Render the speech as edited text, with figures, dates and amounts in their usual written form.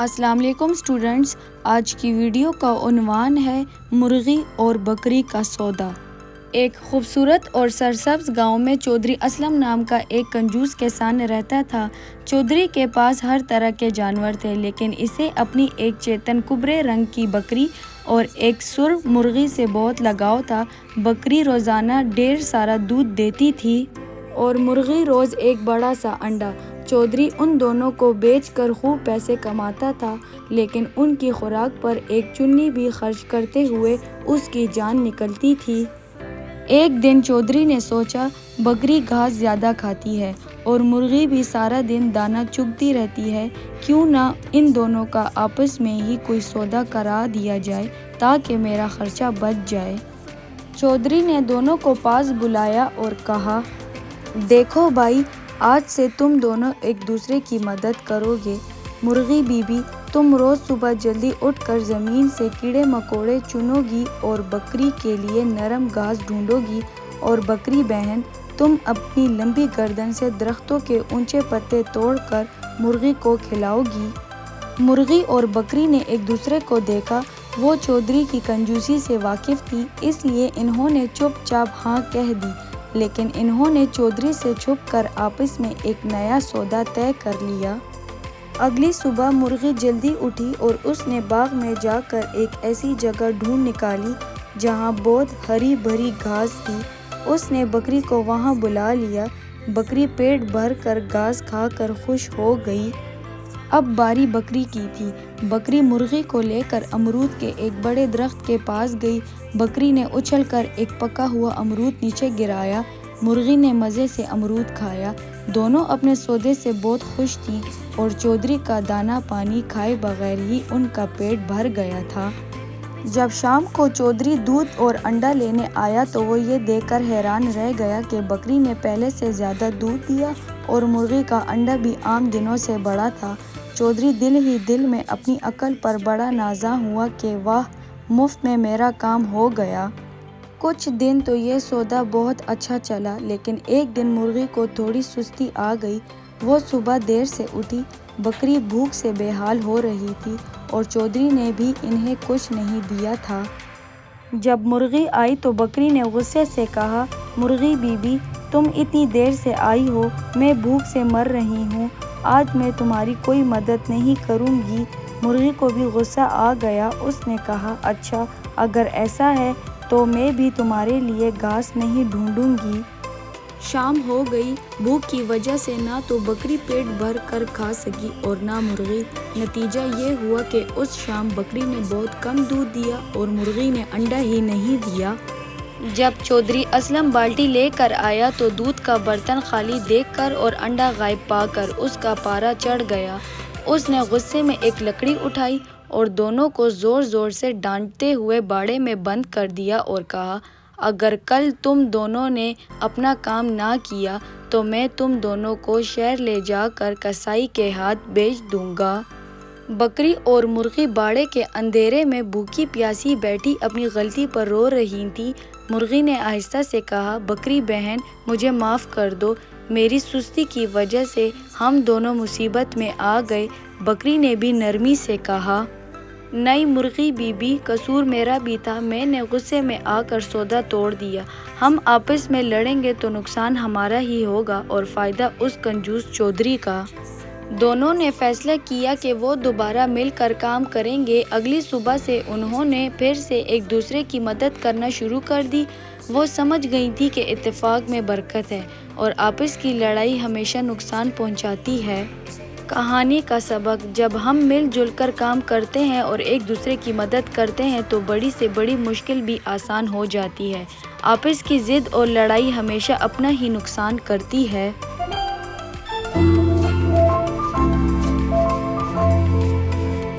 السلام علیکم اسٹوڈنٹس، آج کی ویڈیو کا عنوان ہے مرغی اور بکری کا سودا۔ ایک خوبصورت اور سرسبز گاؤں میں چودھری اسلم نام کا ایک کنجوس کسان رہتا تھا۔ چودھری کے پاس ہر طرح کے جانور تھے، لیکن اسے اپنی ایک چیتن کبرے رنگ کی بکری اور ایک سرخ مرغی سے بہت لگاؤ تھا۔ بکری روزانہ ڈھیر سارا دودھ دیتی تھی اور مرغی روز ایک بڑا سا انڈا۔ چودھری ان دونوں کو بیچ کر خوب پیسے کماتا تھا، لیکن ان کی خوراک پر ایک چنی بھی خرچ کرتے ہوئے اس کی جان نکلتی تھی۔ ایک دن چودھری نے سوچا، بکری گھاس زیادہ کھاتی ہے اور مرغی بھی سارا دن دانہ چگتی رہتی ہے، کیوں نہ ان دونوں کا آپس میں ہی کوئی سودا کرا دیا جائے تاکہ میرا خرچہ بچ جائے۔ چودھری نے دونوں کو پاس بلایا اور کہا، دیکھو بھائی، آج سے تم دونوں ایک دوسرے کی مدد کرو گے۔ مرغی بیوی، تم روز صبح جلدی اٹھ کر زمین سے کیڑے مکوڑے چنو گی اور بکری کے لیے نرم گھاس ڈھونڈو گی، اور بکری بہن، تم اپنی لمبی گردن سے درختوں کے اونچے پتے توڑ کر مرغی کو کھلاؤ گی۔ مرغی اور بکری نے ایک دوسرے کو دیکھا۔ وہ چودھری کی کنجوسی سے واقف تھی، اس لیے انہوں نے چپ چاپ ہاں کہہ دی، لیکن انہوں نے چودھری سے چھپ کر آپس میں ایک نیا سودا طے کر لیا۔ اگلی صبح مرغی جلدی اٹھی اور اس نے باغ میں جا کر ایک ایسی جگہ ڈھونڈ نکالی جہاں بہت ہری بھری گھاس تھی۔ اس نے بکری کو وہاں بلا لیا۔ بکری پیٹ بھر کر گھاس کھا کر خوش ہو گئی۔ اب باری بکری کی تھی۔ بکری مرغی کو لے کر امرود کے ایک بڑے درخت کے پاس گئی۔ بکری نے اچھل کر ایک پکا ہوا امرود نیچے گرایا۔ مرغی نے مزے سے امرود کھایا۔ دونوں اپنے سودے سے بہت خوش تھیں اور چودھری کا دانہ پانی کھائے بغیر ہی ان کا پیٹ بھر گیا تھا۔ جب شام کو چودھری دودھ اور انڈا لینے آیا تو وہ یہ دیکھ کر حیران رہ گیا کہ بکری نے پہلے سے زیادہ دودھ دیا اور مرغی کا انڈا بھی عام دنوں سے بڑا تھا۔ چودھری دل ہی دل میں اپنی عقل پر بڑا نازاں ہوا کہ واہ، مفت میں میرا کام ہو گیا۔ کچھ دن تو یہ سودا بہت اچھا چلا، لیکن ایک دن مرغی کو تھوڑی سستی آ گئی۔ وہ صبح دیر سے اٹھی۔ بکری بھوک سے بے حال ہو رہی تھی اور چودھری نے بھی انہیں کچھ نہیں دیا تھا۔ جب مرغی آئی تو بکری نے غصے سے کہا، مرغی بیوی، تم اتنی دیر سے آئی ہو، میں بھوک سے مر رہی ہوں، آج میں تمہاری کوئی مدد نہیں کروں گی۔ مرغی کو بھی غصہ آ گیا۔ اس نے کہا، اچھا، اگر ایسا ہے تو میں بھی تمہارے لیے گھاس نہیں ڈھونڈوں گی۔ شام ہو گئی۔ بھوک کی وجہ سے نہ تو بکری پیٹ بھر کر کھا سکی اور نہ مرغی۔ نتیجہ یہ ہوا کہ اس شام بکری نے بہت کم دودھ دیا اور مرغی نے انڈا ہی نہیں دیا۔ جب چودھری اسلم بالٹی لے کر آیا تو دودھ کا برتن خالی دیکھ کر اور انڈا غائب پا کر اس کا پارا چڑھ گیا۔ اس نے غصے میں ایک لکڑی اٹھائی اور دونوں کو زور زور سے ڈانٹتے ہوئے باڑے میں بند کر دیا اور کہا، اگر کل تم دونوں نے اپنا کام نہ کیا تو میں تم دونوں کو شہر لے جا کر کسائی کے ہاتھ بیچ دوں گا۔ بکری اور مرغی باڑے کے اندھیرے میں بھوکی پیاسی بیٹھی اپنی غلطی پر رو رہی تھیں۔ مرغی نے آہستہ سے کہا، بکری بہن، مجھے معاف کر دو، میری سستی کی وجہ سے ہم دونوں مصیبت میں آ گئے۔ بکری نے بھی نرمی سے کہا، نہیں مرغی بیوی، قصور میرا بھی تھا، میں نے غصے میں آ کر سودا توڑ دیا۔ ہم آپس میں لڑیں گے تو نقصان ہمارا ہی ہوگا اور فائدہ اس کنجوس چودھری کا۔ دونوں نے فیصلہ کیا کہ وہ دوبارہ مل کر کام کریں گے۔ اگلی صبح سے انہوں نے پھر سے ایک دوسرے کی مدد کرنا شروع کر دی۔ وہ سمجھ گئی تھی کہ اتفاق میں برکت ہے اور آپس کی لڑائی ہمیشہ نقصان پہنچاتی ہے۔ کہانی کا سبق، جب ہم مل جل کر کام کرتے ہیں اور ایک دوسرے کی مدد کرتے ہیں تو بڑی سے بڑی مشکل بھی آسان ہو جاتی ہے۔ آپس کی ضد اور لڑائی ہمیشہ اپنا ہی نقصان کرتی ہے۔